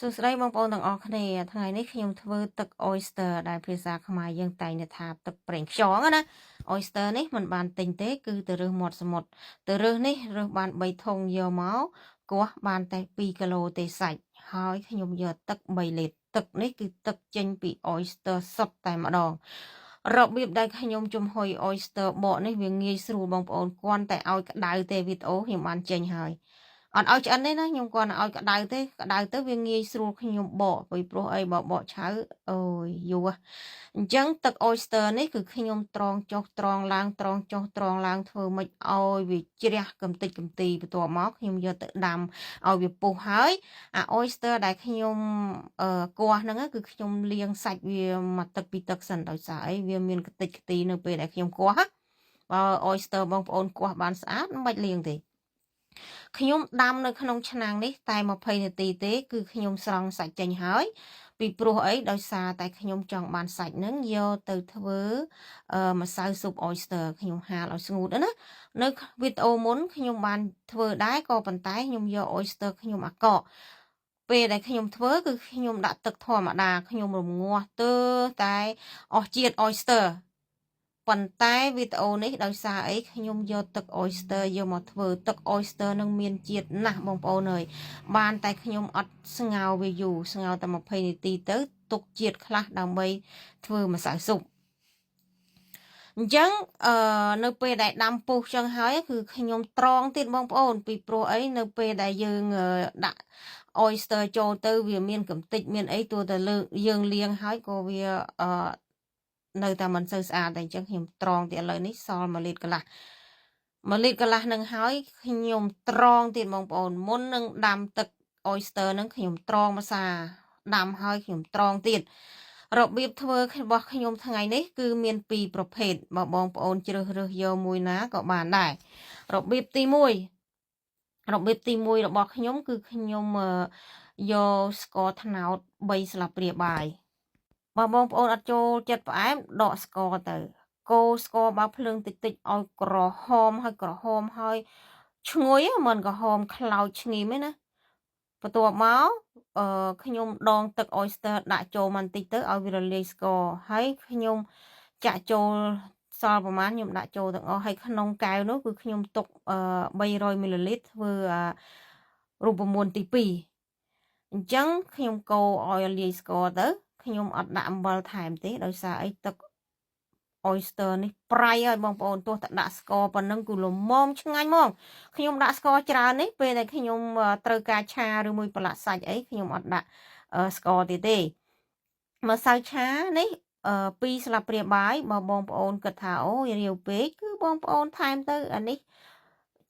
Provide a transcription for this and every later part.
សួស្តីបងប្អូនទាំងអស់គ្នាថ្ងៃនេះខ្ញុំធ្វើទឹក oyster ដែលភាសាខ្មែរយើងតែងថាទឹកប្រេងខ្យងណា oyster នេះមិនបានទិញទេគឺទៅរើសមាត់សមុទ្រទៅរើសនេះរើសបាន3ធុងយកមកគាស់បានតែ2គីឡូទេសាច់ហើយខ្ញុំយកទឹក3លីត្រទឹកនេះគឺទឹកចេញពី oyster សុទ្ធតែម្ដងរបៀបដែលខ្ញុំចំហុយ oyster បកនេះវាងាយស្រួលបងប្អូនគ្រាន់តែឲ្យក្តៅទេវីដេអូខ្ញុំបានចេញហើយអត់ឲ្យឆ្អិនទេណាខ្ញុំគាត់ឲ្យក្តៅទេក្តៅទៅវាងាយស្រួលខ្ញុំបកពីព្រោះអីបើបកឆៅអូយយូរអញ្ចឹងទឹក oyster នេះគឺខ្ញុំត្រងចុះត្រងឡើងត្រងចុះត្រងឡើងធ្វើម៉េចឲ្យវាជ្រះកំតិចកំទីបន្ទាប់មកខ្ញុំយកទៅដាំឲ្យវាពុះហើយអា oyster ដែលខ្ញុំគាស់ហ្នឹងគឺខ្ញុំលាងសាច់វាមកទឹកពីទឹកសិនដោយសារអីវាមានកំតិចកំទីនៅពេលដែលខ្ញុំគាស់បើ oyster បងប្អូនគាស់បានស្អាតមិនបាច់លាងទេខ្ញុំដាំនៅក្នុងឆ្នាំងនេះតែ20នាទីទេគឺខ្ញុំស្រង់សាច់ចេញហើយពីព្រោះអីដោយសារតែខ្ញុំចង់បានសាច់នឹងយកទៅធ្វើម្សៅស៊ុប oyster ខ្ញុំហាលឲ្យស្ងួតណានៅវីដេអូមុនខ្ញុំបានធ្វើដែរក៏ប៉ុន្តែខ្ញុំយក oyster ខ្ញុំអាកកពេលដែលខ្ញុំធ្វើគឺខ្ញុំដាក់ទឹកធម្មតាខ្ញុំរំងាស់ទៅតែអស់ជាតិ oysterប៉ុន្តែវីដេអូនេះដោយសារអីខ្ញុំយកទឹក oyster យកមកធ្វើទឹក oyster នឹងមានជាតិណាស់បងប្អូនអើយបានតែខ្ញុំអត់ស្ងោរវាយូរស្ងោរតែ20នាទីទៅទុកជាតិខ្លះដើម្បីធ្វើម្សៅស៊ុបអញ្ចឹងនៅពេលដែលដាំពុះចឹងហើយគឺខ្ញុំត្រងទៀតបងប្អូនពីព្រោះអីនៅពេលដែលយើងដាក់ oyster ចូលទៅវាមានកំតិចមានអីទោះតែយើងលាងហើយក៏វានៅតែមិនសូវស្អាតតែអញ្ចឹងខ្ញុំត្រងទៀតឥឡូវនេះសល់1លីត្រកន្លះនឹងហើយខ្ញុំត្រងទៀតបងប្អូនមុននឹងដាំទឹក oyster នឹងខ្ញុំត្រងម្សាដាំហើយខ្ញុំត្រងទៀតរបៀបធ្វើរបស់ខ្ញុំថ្ងៃនេះគឺមាន2ប្រភេទបើបងប្អូនជ្រើសរើសយកមួយណាក៏បានដែររបៀបទី1របស់ខ្ញុំគឺខ្ញុំយកស្ករត្នោត3ស្លាបព្រាបាយបើបងប្អូនអត់ចូលចិត្តផ្អែមដកស្ករទៅកូរស្ករបើភ្លើងតិចៗឲ្យក្រហមហើយឈ្ងុយមិនក្រហមខ្លោចឈ្ងីមទេណាបន្ទាប់មកខ្ញុំដងទឹក oyster ដាក់ចូលបន្តិចទៅឲ្យវារលាយស្ករហើយខ្ញុំចាក់ចូលសល់ប្រហែលខ្ញុំដាក់ចូលទាំងអស់ហើយក្នុងកែវនោះគឺខ្ញុំទុក300មីលីលីត្រធ្វើរូបមន្តទី2អញ្ចឹងខ្ញុំកូរឲ្យលាយស្ករទៅខ្ញុំអត់ដាក់អំបិលថែមទេដោយសារអីទឹក oyster នេះប្រៃហើយបងប្អូនទោះតែដាក់ស្ករប៉ុណ្ណឹងគឺល្មមឆ្ងាញ់ហ្មងខ្ញុំដាក់ស្ករច្រើននេះពេលដែលខ្ញុំត្រូវការឆាឬមួយប្រឡាក់សាច់អីខ្ញុំអត់ដាក់ស្ករទៀតទេម្សៅឆានេះ2ស្លាបព្រាបាយបើបងប្អូនគិតថាអូយរាវពេកគឺបងប្អូនថែមទៅអានេះ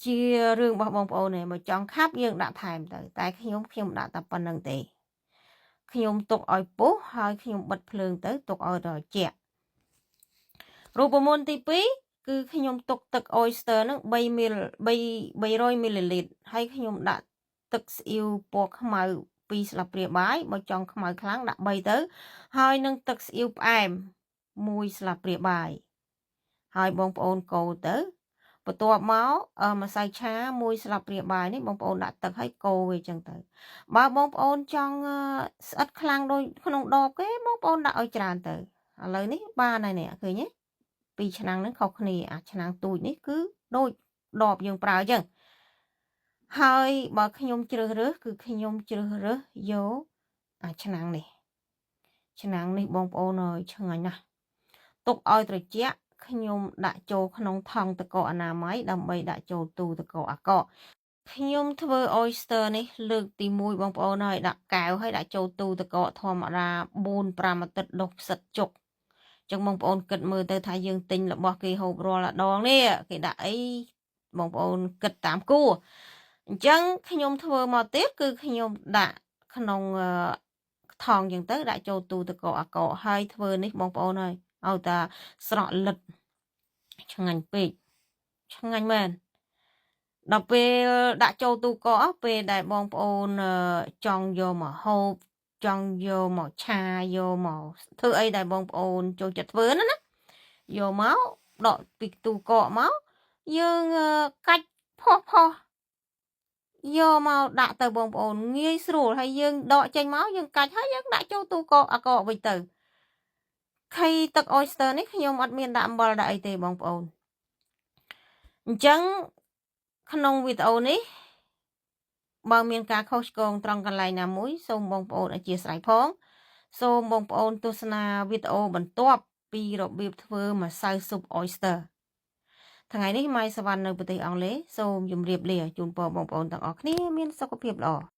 ជារឿងរបស់បងប្អូនឯងបើចង់ខាប់យើងដាក់ថែមទៅតែខ្ញុំដាក់តែប៉ុណ្្នឹងទេខ្ញុំទុកឲ្យពុះហើយខ្ញុំបិទភ្លើងទៅទុកឲ្យត្រជាក់រូបមន្តទី2គឺខ្ញុំទុកទឹក oyster ហ្នឹង300មីលីលីត្រហើយខ្ញុំដាក់ទឹកស្អ៊ីវពណ៌ខ្មៅ2ស្លាបព្រាបាយបើចង់ខ្មៅខ្លាំងដាក់3ទៅហើយនឹងទឹកស្អ៊ីវផ្អែម1ស្លាបព្រាបាយហើយបងប្អូនកូរទៅបន្ទាប់មកម្សៅឆា1ស្លាបព្រាបាយនេះបងប្អូនដាក់ទឹកឲ្យកូរវាចឹងទៅបើបងប្អូនចង់ស្អិតខ្លាំងដូចក្នុងដបគេបងប្អូនដាក់ឲ្យច្រើនទៅឥឡូវនេះបានហើយនេះឃើញទេពីរឆ្នាំងហ្នឹងខុសគ្នាអាឆ្នាំងទូចនេះគឺដូចដបយើងប្រើអញ្ចឹងហើយបើខ្ញុំជ្រើសរើសគឺខ្ញុំជ្រើសរើសយកអាឆ្នាំងនេះបងប្អូនអើយឆ្ងាញ់ណាស់ទុកឲ្យត្រជាក់ខ្ញុំដាក់ចូលក្នុងថង់ទឹកកកអនាម័យដើម្បីដាក់ចូលទូទឹកកកអាកកខ្ញុំធ្វើ oyster នេះលើកទី1បងប្អូនហើយដាក់កែវហើយដាក់ចូលទូទឹកកកធម្មតា 4-5 អាទិត្យដុះផ្សិតជុកចឹងបងប្អូនគិតមើលទៅថាយើងទិញរបស់គេហូបរាល់ដងនេះគេដាក់អីបងប្អូនគិតតាមគួរអញ្ចឹងខ្ញុំធ្វើមកទៀតគឺខ្ញុំដាក់ក្នុងថង់ចឹងទៅដាក់ចូលទូទឹកកកអាកកហើយធ្វើនេះបងប្អូនហើយឲ្យតាស្រក់លិតឆ្ងាញ់ពេកឆ្ងាញ់មែនដល់ពេលដាក់ចូលទូកកពេលដែលបងប្អូនចង់យកមកហូបចង់យកមកឆាយកមកធ្វើអីដែលបងប្អូនចូលចិត្តធ្វើណាយកមកដកពីទូកកមកយើងកាច់ផុស យកមកដាក់ទៅបងប្អូនងាយស្រួលហើយយើងដកចេញមកយើងកាច់ហើយយើងដាក់ចូលទូកកអាកកវិញទៅខៃទឹក oyster នេះខ្ញុំអត់មានដាក់អំបិលដាក់អីទេបងប្អូនអញ្ចឹងក្នុងវីដេអូនេះបើមានការខុសឆ្គងត្រង់កន្លែងណាមួយសូមបងប្អូនអធិស្ឋានផងសូមបងប្អូនទស្សនាវីដេអូបន្ទាប់ពីរបៀបធ្វើម្សៅស៊ុប oyster ថ្ងៃនេះម៉ៃសវណ្ណនៅប្រទេសអង់គ្លេសសូមជម្រាបលាជូនពរបងប្អូនទាំងអស់គ្នាមានសុខភាពល្អ